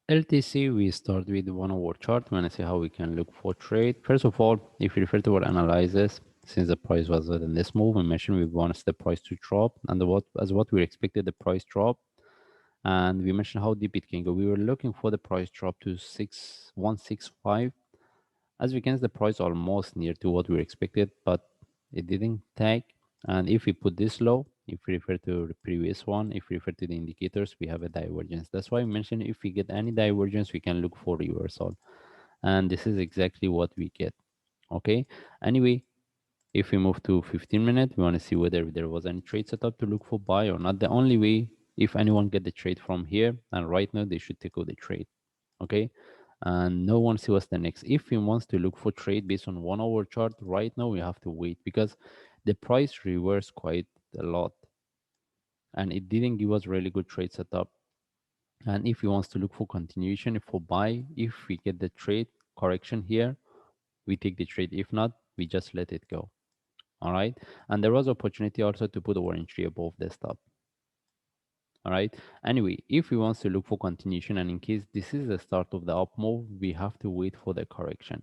LTC, we start with 1 hour chart. We want to see how we can look for trade. First of all, if you refer to our analysis, since the price was in this move, we mentioned we want the price to drop, and what we expected the price drop, and we mentioned how deep it can go. We were looking for the price drop to 6165. As we can see, the price almost near to what we expected, but it didn't take. And if we put this low, if we refer to the previous one, if we refer to the indicators, we have a divergence. That's why I mentioned if we get any divergence, we can look for reversal. And this is exactly what we get. Okay. Anyway, if we move to 15 minutes, we want to see whether there was any trade setup to look for buy or not. The only way, if anyone get the trade from here, and right now they should take out the trade. Okay. And no one see what's the next. If he wants to look for trade based on 1 hour chart, right now we have to wait because the price reversed quite a lot and it didn't give us really good trade setup. And if he wants to look for continuation for buy, if we get the trade correction here, we take the trade. If not, we just let it go. All right. And there was opportunity also to put our entry above the stop. All right. Anyway, if we want to look for continuation and in case this is the start of the up move, we have to wait for the correction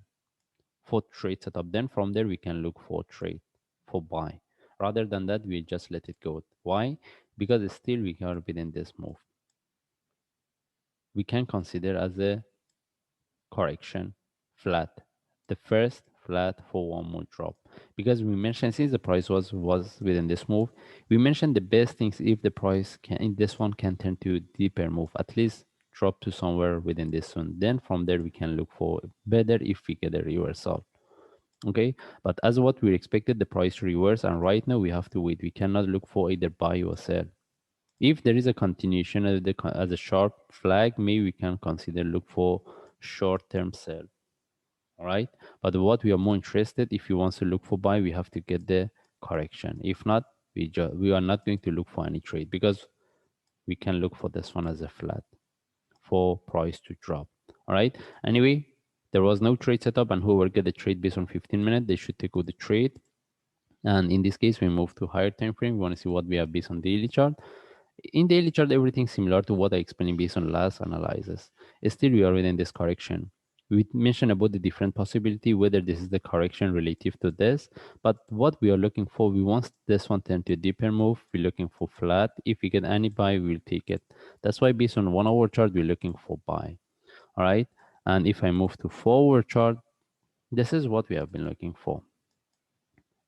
for trade setup. Then from there, we can look for trade for buy. Rather than that, we just let it go. Why? Because still we are within this move. We can consider as a correction flat, the first flat for one more drop, because we mentioned since the price was within this move, we mentioned the best things if the price can in this one can turn to deeper move, at least drop to somewhere within this one, then from there we can look for better if we get a reversal. Okay, but as what we expected the price reverse, and right now we have to wait. We cannot look for either buy or sell. If there is a continuation as a sharp flag, maybe we can consider look for short-term sell. All right, but what we are more interested, if you want to look for buy, we have to get the correction. If not, we are not going to look for any trade because we can look for this one as a flat for price to drop. All right. Anyway, there was no trade setup, and whoever get the trade based on 15 minutes, they should take out the trade. And in this case, we move to higher time frame. We want to see what we have based on daily chart. In daily chart, everything similar to what I explained based on last analysis. Still, we are within this correction. We mentioned about the different possibility, whether this is the correction relative to this, but what we are looking for, we want this one turn to a deeper move. We're looking for flat. If we get any buy, we'll take it. That's why based on 1 hour chart, we're looking for buy. All right. And if I move to forward chart, this is what we have been looking for.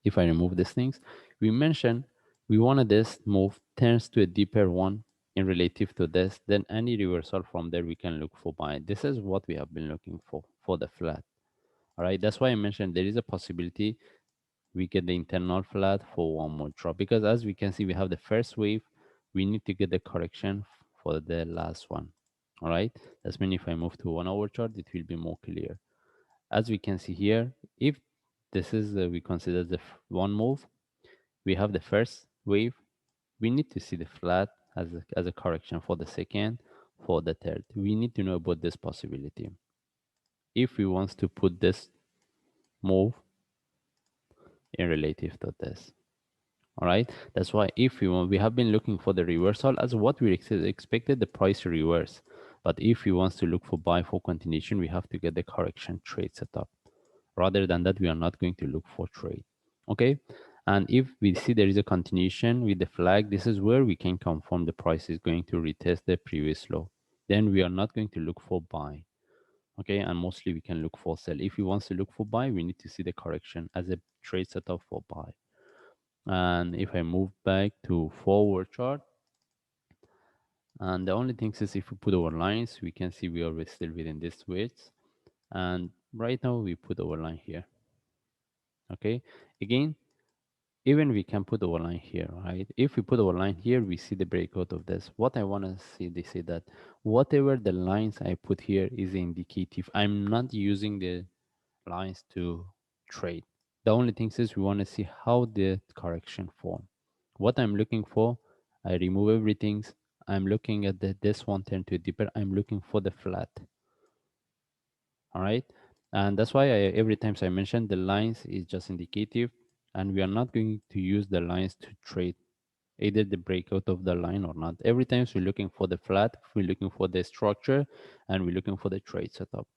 If I remove these things, we mentioned we wanted this move turns to a deeper one in relative to this, then any reversal from there we can look for buy. This is what we have been looking for the flat. All right, that's why I mentioned there is a possibility we get the internal flat for one more drop, because as we can see, we have the first wave. We need to get the correction for the last one. All right, that's mean if I move to 1 hour chart, it will be more clear. As we can see here, if this is we consider the one move, we have the first wave. We need to see the flat as a correction for the second, for the third. We need to know about this possibility. If we want to put this move in relative to this. All right. That's why if we want, we have been looking for the reversal as what we expected the price to reverse. But if we want to look for buy for continuation, we have to get the correction trade set up. Rather than that, we are not going to look for trade. Okay. And if we see there is a continuation with the flag, this is where we can confirm the price is going to retest the previous low. Then we are not going to look for buy. Okay. And mostly we can look for sell. If we want to look for buy, we need to see the correction as a trade setup for buy. And if I move back to forward chart, and the only thing is if we put our lines, we can see we are still within this width. And right now we put our line here. Okay. Again, even we can put our line here, right? If we put our line here, we see the breakout of this. What I want to see, they say that whatever the lines I put here is indicative. I'm not using the lines to trade. The only thing is we want to see how the correction form. What I'm looking for, I remove everything. I'm looking at this one turn to deeper. I'm looking for the flat. All right. And that's why every time I mention the lines is just indicative, and we are not going to use the lines to trade. either the breakout of the line or not. Every time we're looking for the flat, we're looking for the structure, and we're looking for the trade setup.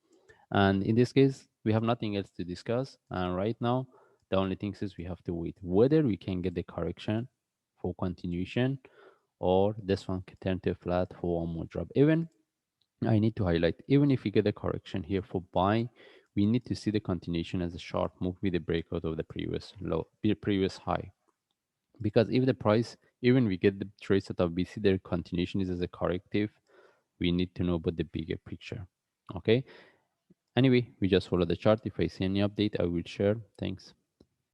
And in this case, we have nothing else to discuss. And right now, the only thing is we have to wait whether we can get the correction for continuation, or this one can turn to flat for one more drop. Even I need to highlight, even if we get a correction here for buy, we need to see the continuation as a sharp move with the breakout of the previous low, the previous high. Because if the price, even we get the trade setup, we see the continuation is as a corrective, we need to know about the bigger picture. Okay. Anyway, we just follow the chart. If I see any update, I will share. Thanks.